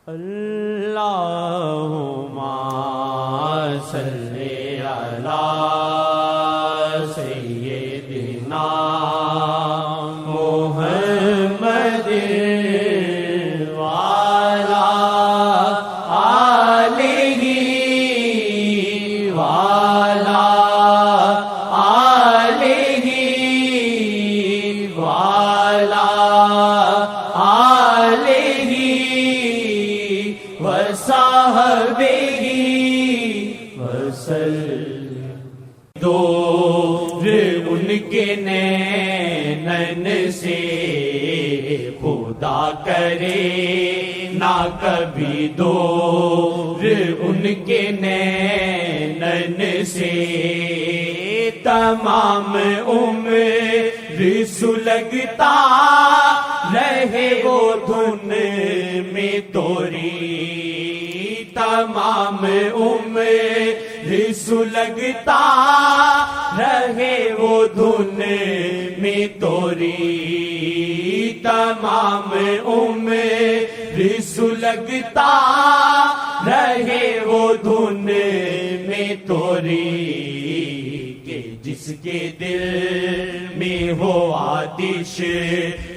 اللہم صلی علی سیدنا محمد وعلی آلہ وعلی آلہ وعلی آلہ وصحبہ وسلم۔ دور ان کے نینن سے خدا کرے نہ کبھی دور ان کے نینن سے، تمام عمر سلگتا رہے وہ دھن میں توری، تمام عمر سلگتا رہے وہ دھن میں توری، تمام عمر سلگتا رہے وہ دھن میں توری، کہ جس کے دل میں ہو آتش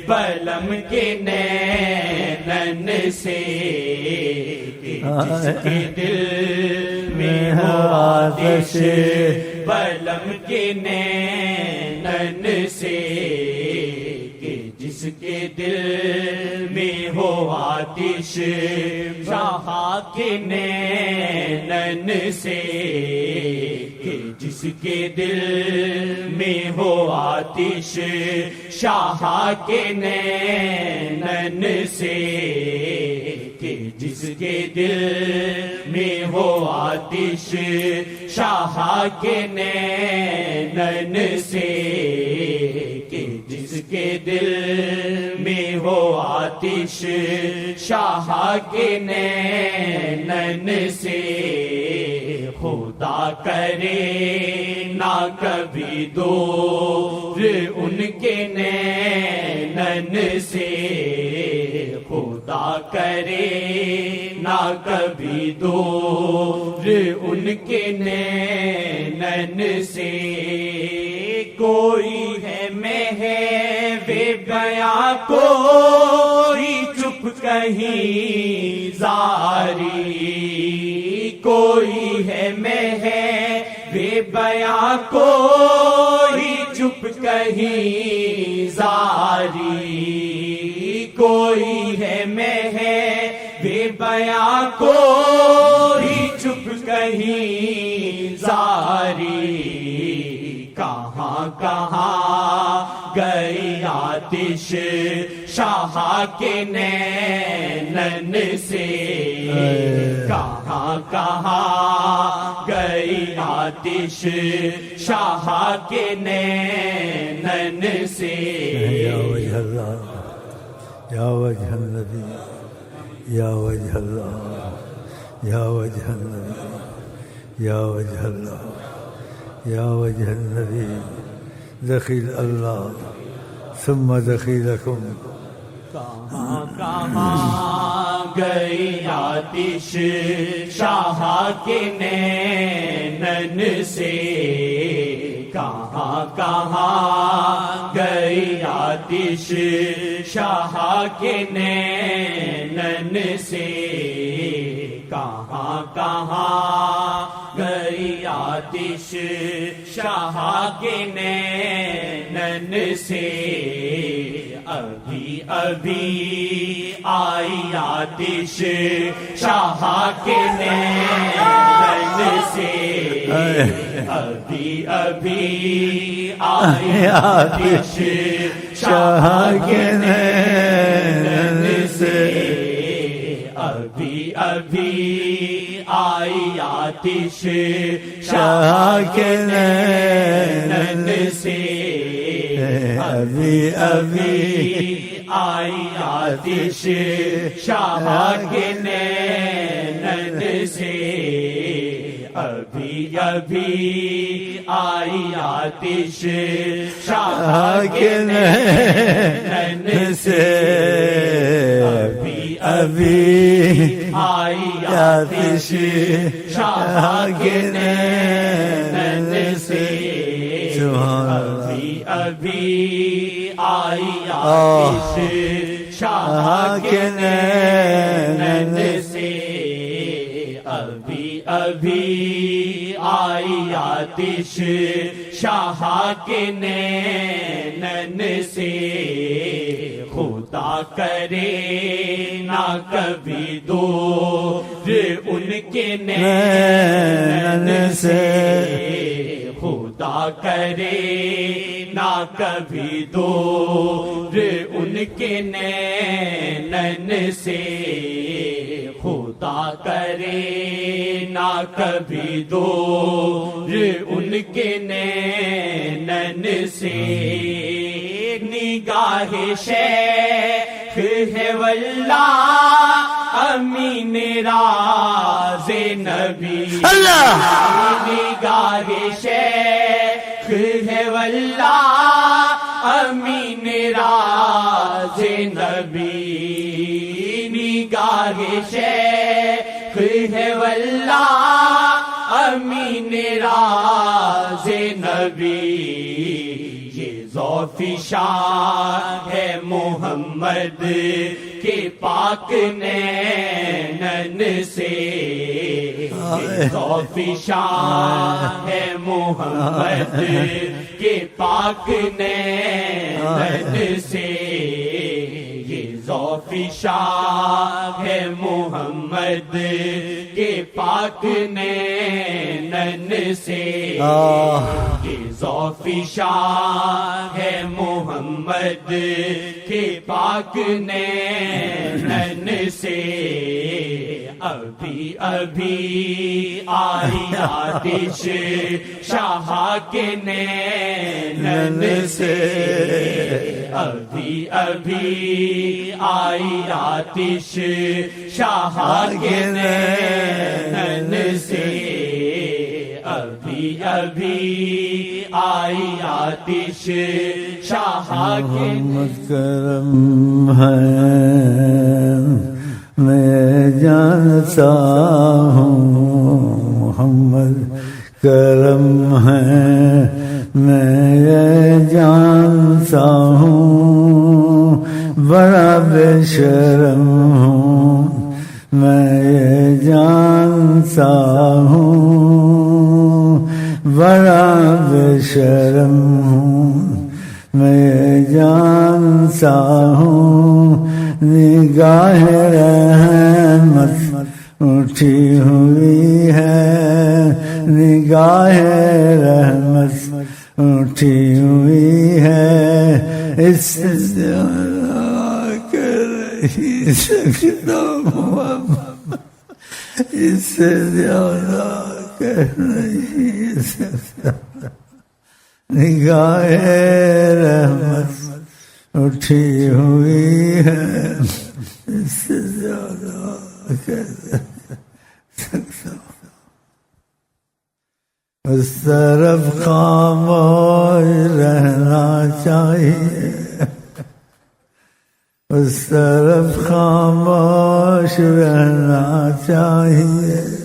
بلم کے نینن سے، کہ جس کے دل میں ہو آتش بلم کے نینن سے، کہ جس کے دل میں ہو آتش شاہ کے نینن سے، کہ جس کے دل میں ہو آتش شاہ کے نینن سے، کہ جس کے دل میں ہو آتش شاہ کے نینن سے، کہ جس کے دل میں ہو آتش شاہ کے نینن سے، خدا کرے نہ کبھی دور ان کے نینن سے، خدا کرے نہ کبھی دور ان کے نینن سے، کوئی ہے محو بیاں کوئی چپ کہیں زاری، کوئی ہے محو بیاں کوئی چپ کہیں زاری، کوئی ہے محو بیاں کوئی چپ کہیں زاری، کہاں کہاں گئی آتش شاہ کے نینن سے، کہاں کہاں گئی آتش شاہ کے نینن سے، یا وجہ اللہ یا وجہ النبی یا وجہ اللہ یا وجہ النبی یا وجہ اللہ یا وجہ النبی، دخیل اللہ ثم دخیلکم۔ کہاں کہاں گئی آتش شاہ کے نینن سے، کہاں کہاں گئی آتش شاہ کے نینن سے، کہاں کہاں گئی آتش شاہ کے نینن سے، ابھی ابھی آئی آتش شاہ کے نینن سے، ابھی ابھی آئی آتش شاہ کے نینن سے، ابھی ابھی آئی آتش شاہ کے نینن سے، ابھی ابھی آئی آتش شاہ کے نینن سے، ابھی ابھی آئی آتش شاہ کے نینن سے، ابھی ابھی آئی آتش شاہ کے نین سے سبحان ابھی ابھی آئی آتش شاہ کے نین سے ابھی ابھی آئی آتش شاہ کے نین سے خدا کرے نہ کبھی دور ان کے نین سے خدا کرے نہ کبھی دور ان کے نین سے خدا کرے نہ کبھی دور ان کے نین سے نگاہ شیخ ہے واللہ امین راز نبی اللہ نگاہ شیخ ہے واللہ امین راز نبی نگاہ شیخ ہے واللہ امین راز نبی ذوف شاہ ہے محمد کے پاک نین سے ذوف شاہ ہے محمد کے پاک نین سے ذوف شاہ ہے محمد کے پاک نین سے ذوف شاہ ہے محمد کے پاک نین سے ابھی ابھی آئی آتش شاہ کے نین سے ابھی ابھی آئی آتش شاہ کے نین سے ابھی ابھی آئی آتش شاہ کے محمد کرم ہے میں جانتا ہوں محمد کرم ہے میں یہ جانتا ہوں بڑا بے شرم ہوں میں یہ جانتا ہوں بڑا بے شرم ہوں میں یہ جانتا ہوں نگاہ رحمت اٹھی ہوئی ہے نگاہ رحمت اٹھی ہوئی ہے اس سے زیادہ کر رہی سکتا ہوں اس سے زیادہ کر نہیں سکتا نگاہ رحمت اٹھی ہوئی ہے اس سے زیادہ کر سکتا ہوں اس طرف خاموش رہنا چاہیے اس طرف خاموش رہنا چاہیے